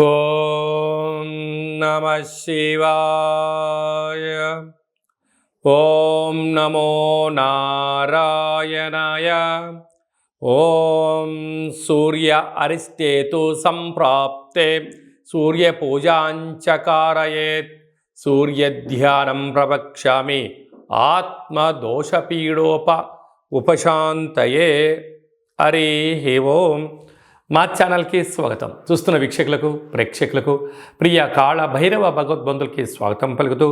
ఓం నమః శివాయ. ఓం నమో నారాయణాయ. ఓం సూర్య అరిష్టేతు సంప్రాప్తే సూర్యపూజాంచకారయేత్. సూర్యధ్యానం ప్రవక్ష్యామి ఉపశాంతయే. హరి ఓం. మా ఛానల్కి స్వాగతం. చూస్తున్న వీక్షకులకు ప్రేక్షకులకు ప్రియ కాళ భైరవ భగవద్బంధులకి స్వాగతం పలుకుతూ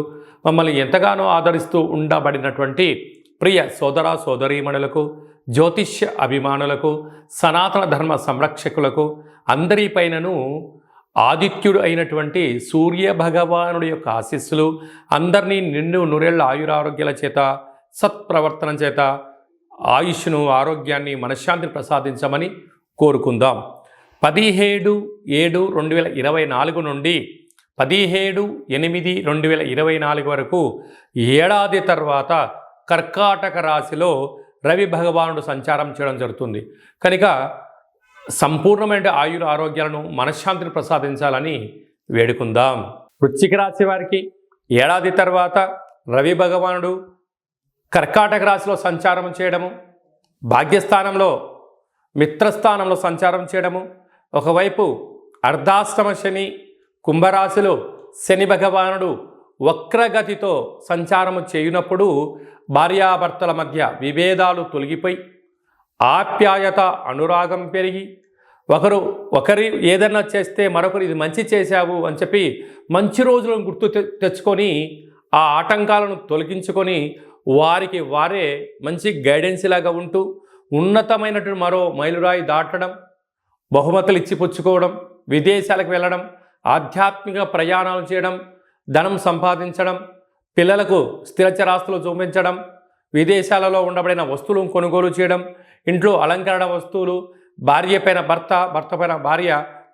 మమ్మల్ని ఎంతగానో ఆదరిస్తూ ఉండబడినటువంటి ప్రియ సోదర సోదరీమణులకు, జ్యోతిష్య అభిమానులకు, సనాతన ధర్మ సంరక్షకులకు అందరిపైనను ఆదిత్యుడు అయినటువంటి సూర్య భగవానుడి యొక్క ఆశీస్సులు అందరినీ నిండు నూరేళ్ల ఆయురారోగ్యాల చేత, సత్ప్రవర్తన చేత ఆయుష్ను, ఆరోగ్యాన్ని, మనశ్శాంతిని ప్రసాదించమని కోరుకుందాం. 17/7/2024 నుండి 17/8/2024 వరకు ఏడాది తర్వాత కర్కాటక రాశిలో రవి భగవానుడు సంచారం చేయడం జరుగుతుంది. కనుక సంపూర్ణమైన ఆయుర ఆరోగ్యాలను, మనశ్శాంతిని ప్రసాదించాలని వేడుకుందాం. వృశ్చిక రాశి వారికి ఏడాది తర్వాత రవి భగవానుడు కర్కాటక రాశిలో సంచారం చేయడము, భాగ్యస్థానంలో మిత్రస్థానంలో సంచారం చేయడము, ఒకవైపు అర్ధాష్టమ శని కుంభరాశిలో శని భగవానుడు వక్రగతితో సంచారము చేయునప్పుడు భార్యాభర్తల మధ్య విభేదాలు తొలగిపోయి ఆప్యాయత, అనురాగం పెరిగి ఒకరి ఏదైనా చేస్తే మరొకరు ఇది మంచి చేశావు అని చెప్పి మంచి రోజులను గుర్తు తెచ్చుకొని ఆ ఆటంకాలను తొలగించుకొని వారికి వారే మంచి గైడెన్స్ లాగా ఉంటూ ఉన్నతమైనటువంటి మరో మైలురాయి దాటడం, బహుమతులు ఇచ్చి పుచ్చుకోవడం, విదేశాలకు వెళ్ళడం, ఆధ్యాత్మిక ప్రయాణాలు చేయడం, ధనం సంపాదించడం, పిల్లలకు స్థిరచరాస్తులు చూపించడం, విదేశాలలో ఉండబడిన వస్తువులను కొనుగోలు చేయడం, ఇంట్లో అలంకరణ వస్తువులు, భార్య పైన భర్త, భర్త పైన భార్య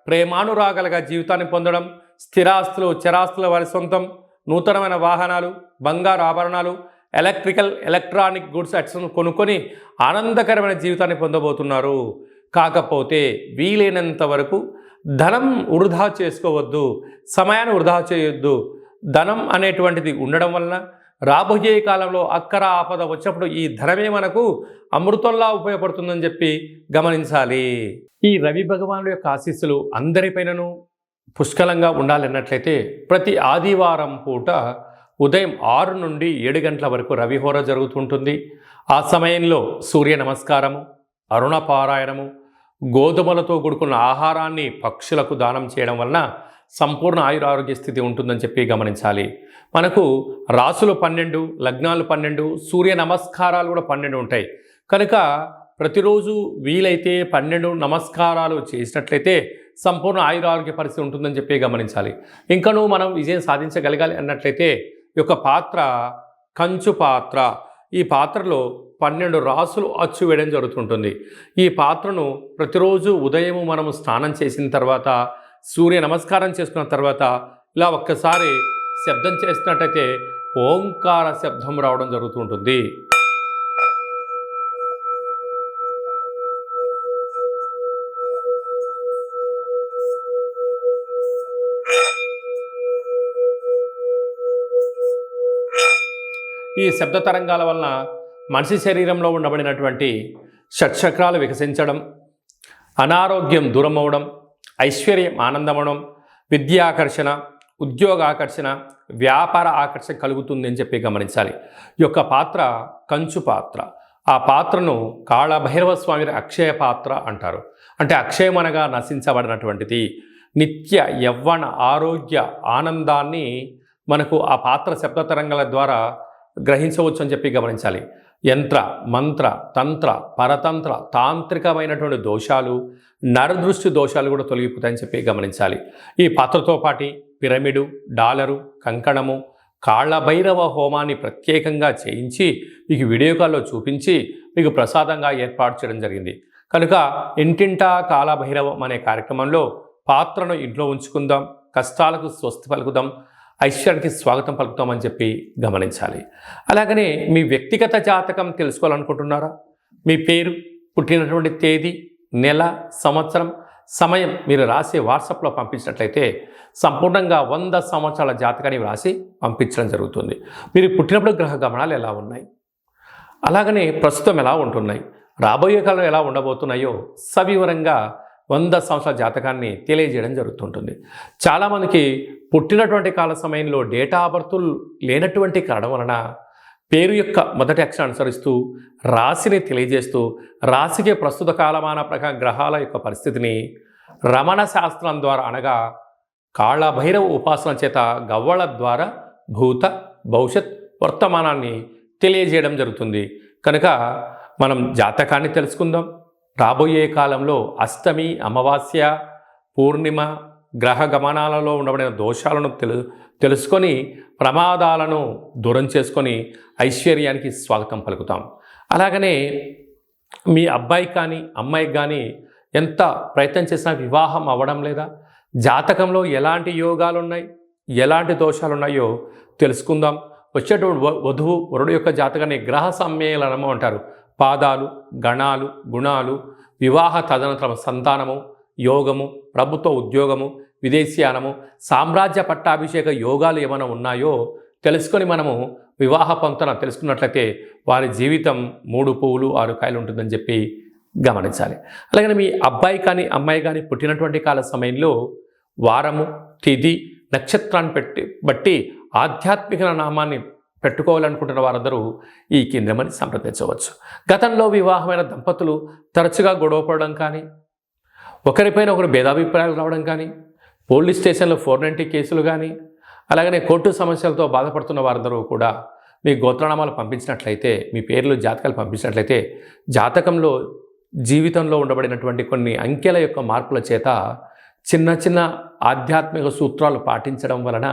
ప్రేమానురాగాలుగా జీవితాన్ని పొందడం, స్థిరాస్తులు, చరాస్తుల వారి సొంతం, నూతనమైన వాహనాలు, బంగారు ఆభరణాలు, ఎలక్ట్రానిక్ గుడ్స్ అట్స్ను కొనుక్కొని ఆనందకరమైన జీవితాన్ని పొందబోతున్నారు. కాకపోతే వీలైనంత వరకు ధనం వృధా చేసుకోవద్దు, సమయాన్ని వృధా చేయొద్దు. ధనం అనేటువంటిది ఉండడం వలన రాబోయే కాలంలో అక్కర ఆపద వచ్చినప్పుడు ఈ ధనమే మనకు అమృతంలా ఉపయోగపడుతుందని చెప్పి గమనించాలి. ఈ రవి భగవానుడి యొక్క ఆశీస్సులు అందరిపైనను పుష్కలంగా ఉండాలన్నట్లయితే ప్రతి ఆదివారం పూట ఉదయం 6 నుండి 7 గంటల వరకు రవిహోర జరుగుతుంటుంది. ఆ సమయంలో సూర్య నమస్కారము, అరుణ పారాయణము, గోధుమలతో కూడుకున్న ఆహారాన్ని పక్షులకు దానం చేయడం వలన సంపూర్ణ ఆయురారోగ్య స్థితి ఉంటుందని చెప్పి గమనించాలి. మనకు రాసులు 12, లగ్నాలు 12, సూర్య నమస్కారాలు కూడా 12 ఉంటాయి. కనుక ప్రతిరోజు వీలైతే 12 నమస్కారాలు చేసినట్లయితే సంపూర్ణ ఆయురారోగ్య పరిస్థితి ఉంటుందని చెప్పి గమనించాలి. ఇంకనూ మనం విజయం సాధించగలగాలి అన్నట్లయితే ఈ యొక్క పాత్ర కంచు పాత్ర. ఈ పాత్రలో 12 రాసులు అచ్చు వేయడం జరుగుతుంటుంది. ఈ పాత్రను ప్రతిరోజు ఉదయం మనము స్నానం చేసిన తర్వాత, సూర్య నమస్కారం చేసుకున్న తర్వాత ఇలా ఒక్కసారి శబ్దం చేసినట్టయితే ఓంకార శబ్దం రావడం జరుగుతుంటుంది. ఈ శబ్ద తరంగాల వలన మనిషి శరీరంలో ఉండబడినటువంటి షట్చక్రాలు వికసించడం, అనారోగ్యం దూరం అవ్వడం, ఐశ్వర్యం ఆనందమవడం, విద్యాకర్షణ, ఉద్యోగ ఆకర్షణ, వ్యాపార ఆకర్షణ కలుగుతుంది అని చెప్పి గమనించాలి. ఈ యొక్క పాత్ర కంచు పాత్ర. ఆ పాత్రను కాళభైరవ స్వామి అక్షయ పాత్ర అంటారు. అంటే అక్షయం అనగా నశించబడినటువంటిది. నిత్య యవ్వన ఆరోగ్య ఆనందాన్ని మనకు ఆ పాత్ర శబ్ద తరంగాల ద్వారా గ్రహించవచ్చు అని చెప్పి గమనించాలి. యంత్ర, మంత్ర, తంత్ర, పరతంత్ర, తాంత్రికమైనటువంటి దోషాలు, నరదృష్టి దోషాలు కూడా తొలగిపోతాయని చెప్పి గమనించాలి. ఈ పాత్రతో పాటు పిరమిడు, డాలరు, కంకణము, కాళభైరవ హోమాన్ని ప్రత్యేకంగా చేయించి మీకు వీడియో కాల్లో చూపించి మీకు ప్రసాదంగా ఏర్పాటు చేయడం జరిగింది. కనుక ఇంటింటా కాళభైరవం అనే కార్యక్రమంలో పాత్రను ఇంట్లో ఉంచుకుందాం, కష్టాలకు స్వస్తి పలుకుదాం, ఐశ్వర్యానికి స్వాగతం పలుకుతామని చెప్పి గమనించాలి. అలాగనే మీ వ్యక్తిగత జాతకం తెలుసుకోవాలనుకుంటున్నారా? మీ పేరు, పుట్టినటువంటి తేదీ, నెల, సంవత్సరం సమయం మీరు రాసి వాట్సాప్లో పంపించినట్లయితే సంపూర్ణంగా 100 సంవత్సరాల జాతకాన్ని రాసి పంపించడం జరుగుతుంది. మీరు పుట్టినప్పుడు గ్రహ గమనాలు ఎలా ఉన్నాయి, అలాగనే ప్రస్తుతం ఎలా ఉంటున్నాయి, రాబోయే కాలంలో ఎలా ఉండబోతున్నాయో సవివరంగా 100 సంవత్సరాల జాతకాన్ని తెలియజేయడం జరుగుతుంటుంది. చాలామందికి పుట్టినటువంటి కాల సమయంలో డేటా ఆఫ్ బర్త్ లేనటువంటి కారణం వలన పేరు యొక్క మొదటి అక్షరం అనుసరిస్తూ రాశిని తెలియజేస్తూ రాశికి ప్రస్తుత కాలమాన ప్రకారం గ్రహాల యొక్క పరిస్థితిని రమణ శాస్త్రం ద్వారా అనగా కాళభైరవ ఉపాసన చేత గవ్వళ ద్వారా భూత భవిష్యత్ వర్తమానాన్ని తెలియజేయడం జరుగుతుంది. కనుక మనం జాతకాన్ని తెలుసుకుందాం. రాబోయే కాలంలో అష్టమి, అమావాస్య, పూర్ణిమ గ్రహ గమనాలలో ఉండబడిన దోషాలను తెలుసుకొని ప్రమాదాలను దూరం చేసుకొని ఐశ్వర్యానికి స్వాగతం పలుకుతాం. అలాగనే మీ అబ్బాయి కానీ అమ్మాయికి కానీ ఎంత ప్రయత్నం చేసినా వివాహం అవ్వడం లేదా, జాతకంలో ఎలాంటి యోగాలు ఉన్నాయి, ఎలాంటి దోషాలు ఉన్నాయో తెలుసుకుందాం. వచ్చేటువంటి వధువు వరుడు యొక్క జాతకాన్ని గ్రహ సమ్మేళనము అంటారు. పాదాలు, గణాలు, గుణాలు, వివాహ తదనంతరం సంతానము, యోగము, ప్రభుత్వ ఉద్యోగము, విదేశీయానము, సామ్రాజ్య పట్టాభిషేక యోగాలు ఏమైనా ఉన్నాయో తెలుసుకొని మనము వివాహ పొంతన తెలుసుకున్నట్లయితే వారి జీవితం 3 పువ్వులు 6 కాయలు ఉంటుందని చెప్పి గమనించాలి. అలాగే మీ అబ్బాయి కానీ అమ్మాయి కానీ పుట్టినటువంటి కాల సమయంలో వారము, తిథి, నక్షత్రాన్ని బట్టి ఆధ్యాత్మిక నామాన్ని పెట్టుకోవాలనుకుంటున్న వారందరూ ఈ కేంద్రమని సంప్రదించవచ్చు. గతంలో వివాహమైన దంపతులు తరచుగా గొడవపడడం కానీ, ఒకరిపైన ఒకరు భేదాభిప్రాయాలు రావడం కానీ, పోలీస్ స్టేషన్లో 490 కేసులు కానీ, అలాగనే కోర్టు సమస్యలతో బాధపడుతున్న వారందరూ కూడా మీ గోత్రనామాలు పంపించినట్లయితే, మీ పేర్లు జాతకాలు పంపించినట్లయితే జాతకంలో జీవితంలో ఉండబడినటువంటి కొన్ని అంకెల యొక్క మార్పుల చేత చిన్న చిన్న ఆధ్యాత్మిక సూత్రాలు పాటించడం వలన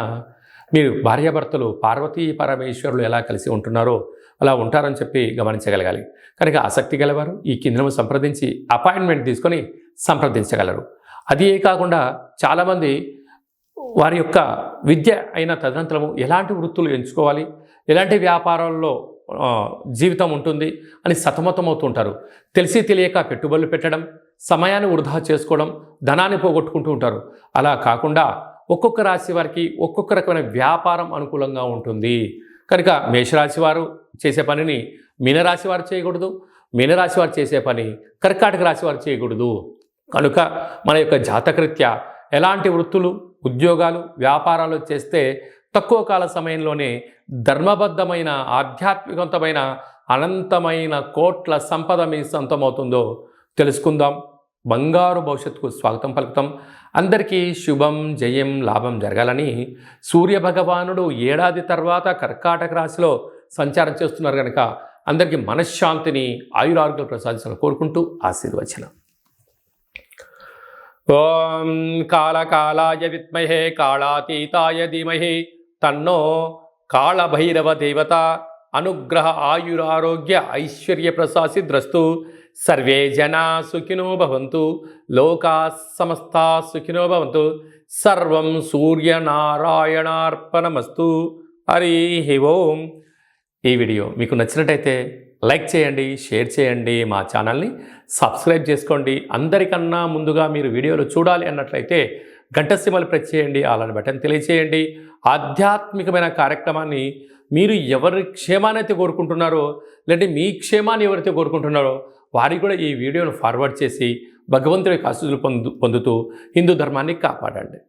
మీరు భార్యాభర్తలు పార్వతీ పరమేశ్వరులు ఎలా కలిసి ఉంటున్నారో అలా ఉంటారని చెప్పి గమనించగలగాలి. కనుక ఆసక్తి గలవారు ఈ కేంద్రము సంప్రదించి అపాయింట్మెంట్ తీసుకొని సంప్రదించగలరు. అది కాకుండా చాలామంది వారి యొక్క విద్య అయిన తదనంతరము ఎలాంటి వృత్తులు ఎంచుకోవాలి, ఎలాంటి వ్యాపారాల్లో జీవితం ఉంటుంది అని సతమతమవుతుంటారు. తెలిసి తెలియక పెట్టుబడులు పెట్టడం, సమయాన్ని వృధా చేసుకోవడం, ధనాన్ని పోగొట్టుకుంటూ ఉంటారు. అలా కాకుండా ఒక్కొక్క రాశి వారికి ఒక్కొక్క రకమైన వ్యాపారం అనుకూలంగా ఉంటుంది. కనుక మేషరాశి వారు చేసే పనిని మీనరాశి వారు చేయకూడదు, మీనరాశి వారు చేసే పని కర్కాటక రాశి వారు చేయకూడదు. కనుక మన యొక్క జాతకరీత్యా ఎలాంటి వృత్తులు, ఉద్యోగాలు, వ్యాపారాలు చేస్తే తక్కువ కాల సమయంలోనే ధర్మబద్ధమైన ఆధ్యాత్మికవంతమైన అనంతమైన కోట్ల సంపద మీ సొంతమవుతుందో తెలుసుకుందాం. బంగారు భవిష్యత్తుకు స్వాగతం పలుకుతాం. అందరికీ శుభం, జయం, లాభం జరగాలని సూర్యభగవానుడు ఏడాది తర్వాత కర్కాటక రాశిలో సంచారం చేస్తున్నారు కనుక అందరికీ మనశ్శాంతిని, ఆయురారోగ్యాలు ప్రసాదించాలని కోరుకుంటూ ఆశీర్వచనం. ఓం కాళకాలాయ విద్మహే కాళాతీతాయ ధీమహి తన్నో కాళభైరవ దేవత అనుగ్రహ ఆయురారోగ్య ఐశ్వర్య ప్రసాసిద్రస్తు. సర్వే జనా సుఖినో భవంతు, లోకా సమస్తా సుఖినో భవంతు. సర్వం సూర్యనారాయణార్పణమస్తు. హరి ఓం. ఈ వీడియో మీకు నచ్చినట్టయితే లైక్ చేయండి, షేర్ చేయండి, మా ఛానల్ని సబ్స్క్రైబ్ చేసుకోండి. అందరికన్నా ముందుగా మీరు వీడియోలు చూడాలి అన్నట్లయితే గంట సింబల్ ప్రెస్ చేయండి, అలాని బటన్ తెలియచేయండి. ఆధ్యాత్మికమైన కార్యక్రమాన్ని మీరు ఎవరి క్షేమాన్ని అయితే కోరుకుంటున్నారో, లేదంటే మీ క్షేమాన్ని ఎవరైతే కోరుకుంటున్నారో వారికి కూడా ఈ వీడియోను ఫార్వర్డ్ చేసి భగవంతుడి ఆశీస్సులు పొందుతూ హిందూ ధర్మాన్ని కాపాడండి.